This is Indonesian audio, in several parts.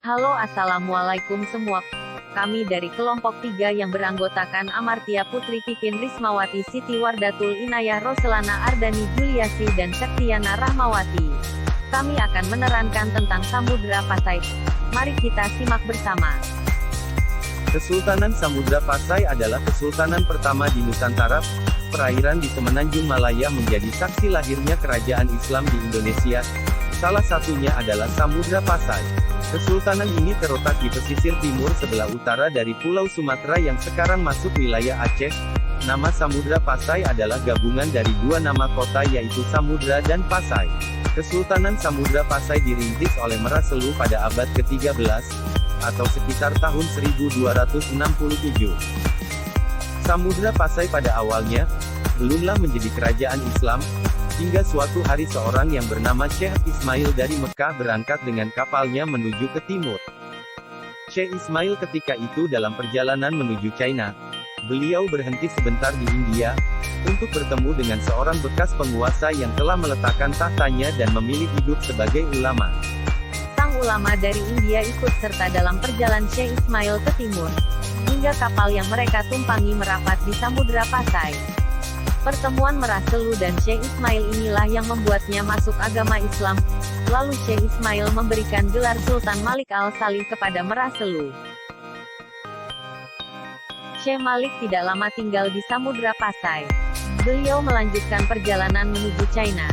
Halo assalamualaikum semua. Kami dari kelompok 3 yang beranggotakan Amartya Putri Pipin Rismawati Siti Wardatul Inayah Roselana Ardani Juliasi dan Sektiana Rahmawati. Kami akan menerangkan tentang Samudra Pasai. Mari kita simak bersama. Kesultanan Samudra Pasai adalah kesultanan pertama di Nusantara. Perairan di Semenanjung Malaya menjadi saksi lahirnya kerajaan Islam di Indonesia. Salah satunya adalah Samudra Pasai. Kesultanan ini terletak di pesisir timur sebelah utara dari Pulau Sumatera yang sekarang masuk wilayah Aceh. Nama Samudra Pasai adalah gabungan dari dua nama kota yaitu Samudra dan Pasai. Kesultanan Samudra Pasai dirintis oleh Merak-Selu pada abad ke-13, atau sekitar tahun 1267. Samudra Pasai pada awalnya, belumlah menjadi kerajaan Islam, hingga suatu hari seorang yang bernama Syekh Ismail dari Mekah berangkat dengan kapalnya menuju ke timur. Syekh Ismail ketika itu dalam perjalanan menuju China. Beliau berhenti sebentar di India, untuk bertemu dengan seorang bekas penguasa yang telah meletakkan tahtanya dan memilih hidup sebagai ulama. Sang ulama dari India ikut serta dalam perjalanan Syekh Ismail ke timur, hingga kapal yang mereka tumpangi merapat di Samudra Pasai. Pertemuan Merak-Selu dan Syekh Ismail inilah yang membuatnya masuk agama Islam. Lalu Syekh Ismail memberikan gelar Sultan Malik Al-Salih kepada Merak-Selu. Syekh Malik tidak lama tinggal di Samudra Pasai. Beliau melanjutkan perjalanan menuju China.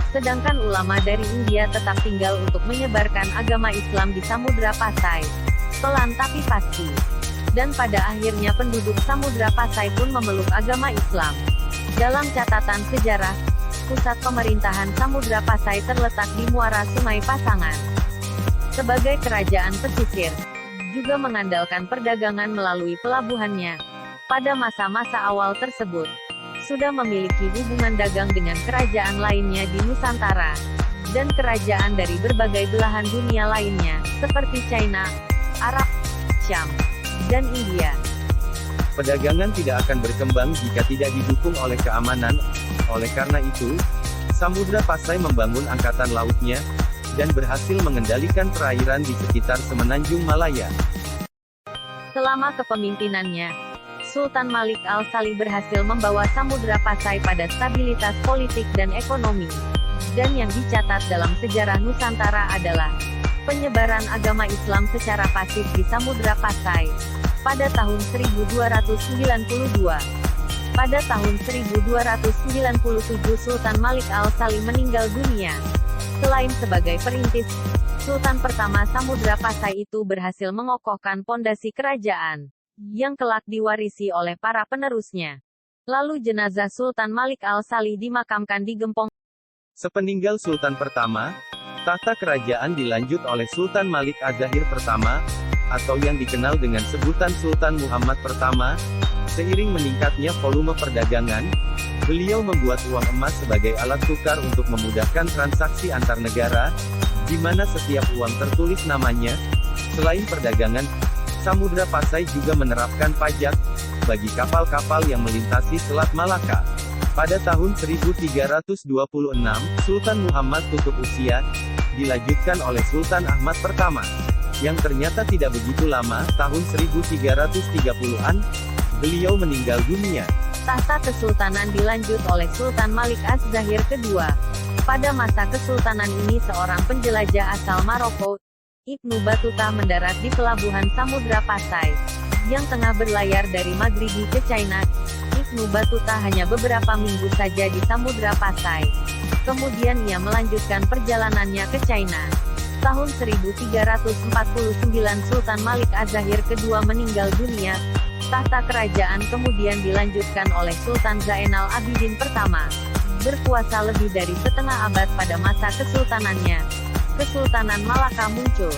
Sedangkan ulama dari India tetap tinggal untuk menyebarkan agama Islam di Samudra Pasai. Pelan tapi pasti. Dan pada akhirnya penduduk Samudra Pasai pun memeluk agama Islam. Dalam catatan sejarah, pusat pemerintahan Samudra Pasai terletak di muara Sungai Pasangan. Sebagai kerajaan pesisir, juga mengandalkan perdagangan melalui pelabuhannya. Pada masa-masa awal tersebut, sudah memiliki hubungan dagang dengan kerajaan lainnya di Nusantara, dan kerajaan dari berbagai belahan dunia lainnya, seperti China, Arab, Syam, dan India. Perdagangan tidak akan berkembang jika tidak didukung oleh keamanan. Oleh karena itu, Samudra Pasai membangun angkatan lautnya, dan berhasil mengendalikan perairan di sekitar Semenanjung Malaya. Selama kepemimpinannya, Sultan Malik Al-Salih berhasil membawa Samudra Pasai pada stabilitas politik dan ekonomi. Dan yang dicatat dalam sejarah Nusantara adalah penyebaran agama Islam secara pasif di Samudra Pasai. Pada tahun 1292. Pada tahun 1297 Sultan Malik Al-Salih meninggal dunia. Selain sebagai perintis, Sultan pertama Samudra Pasai itu berhasil mengokohkan pondasi kerajaan, yang kelak diwarisi oleh para penerusnya. Lalu jenazah Sultan Malik Al-Salih dimakamkan di Gempong. Sepeninggal Sultan pertama, tahta kerajaan dilanjut oleh Sultan Malik Az-Zahir pertama, atau yang dikenal dengan sebutan Sultan Muhammad pertama. Seiring meningkatnya volume perdagangan, beliau membuat uang emas sebagai alat tukar untuk memudahkan transaksi antar negara, di mana setiap uang tertulis namanya. Selain perdagangan, Samudra Pasai juga menerapkan pajak bagi kapal-kapal yang melintasi Selat Malaka. Pada tahun 1326, Sultan Muhammad tutup usia, dilanjutkan oleh Sultan Ahmad pertama, yang ternyata tidak begitu lama. Tahun 1330-an, beliau meninggal dunia. Tahta kesultanan dilanjut oleh Sultan Malik Az-Zahir kedua. Pada masa kesultanan ini seorang penjelajah asal Maroko, Ibnu Battuta mendarat di pelabuhan Samudra Pasai, yang tengah berlayar dari Maghribi ke China. Ibnu Battuta hanya beberapa minggu saja di Samudra Pasai. Kemudian ia melanjutkan perjalanannya ke China. Tahun 1349 Sultan Malik Az-Zahir kedua meninggal dunia. Tahta kerajaan kemudian dilanjutkan oleh Sultan Zainal Abidin pertama. Berkuasa lebih dari setengah abad pada masa kesultanannya. Kesultanan Malaka muncul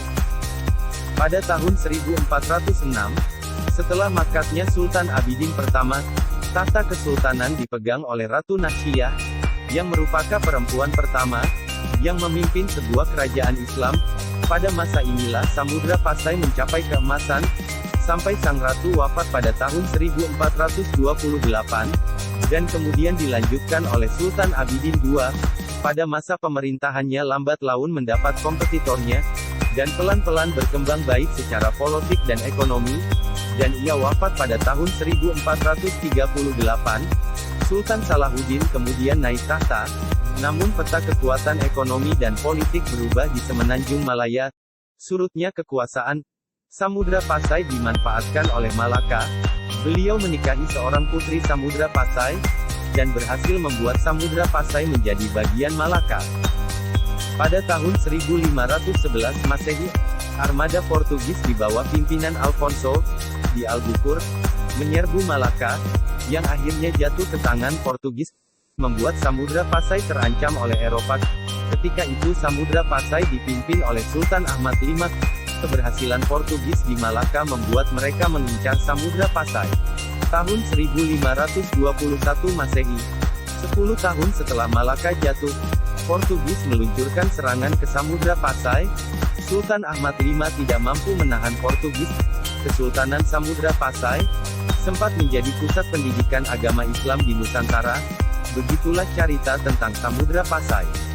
pada tahun 1406, setelah makatnya Sultan Abidin pertama. Tahta kesultanan dipegang oleh Ratu Nasyiyah, yang merupakan perempuan pertama yang memimpin sebuah kerajaan Islam. Pada masa inilah Samudra Pasai mencapai keemasan, sampai sang ratu wafat pada tahun 1428, dan kemudian dilanjutkan oleh Sultan Abidin II. Pada masa pemerintahannya lambat laun mendapat kompetitornya, dan pelan-pelan berkembang baik secara politik dan ekonomi, dan ia wafat pada tahun 1438. Sultan Salahuddin kemudian naik tahta, namun peta kekuatan ekonomi dan politik berubah di Semenanjung Malaya. Surutnya kekuasaan, Samudra Pasai dimanfaatkan oleh Malaka. Beliau menikahi seorang putri Samudra Pasai, dan berhasil membuat Samudra Pasai menjadi bagian Malaka. Pada tahun 1511 Masehi, armada Portugis di bawah pimpinan Alfonso di Albuquerque menyerbu Malaka, yang akhirnya jatuh ke tangan Portugis, membuat Samudra Pasai terancam oleh Eropa. Ketika itu Samudra Pasai dipimpin oleh Sultan Ahmad V. Keberhasilan Portugis di Malaka membuat mereka mengincar Samudra Pasai. Tahun 1521 Masehi, 10 tahun setelah Malaka jatuh, Portugis meluncurkan serangan ke Samudra Pasai. Sultan Ahmad V tidak mampu menahan Portugis. Kesultanan Samudra Pasai sempat menjadi pusat pendidikan agama Islam di Nusantara. Begitulah cerita tentang Samudra Pasai.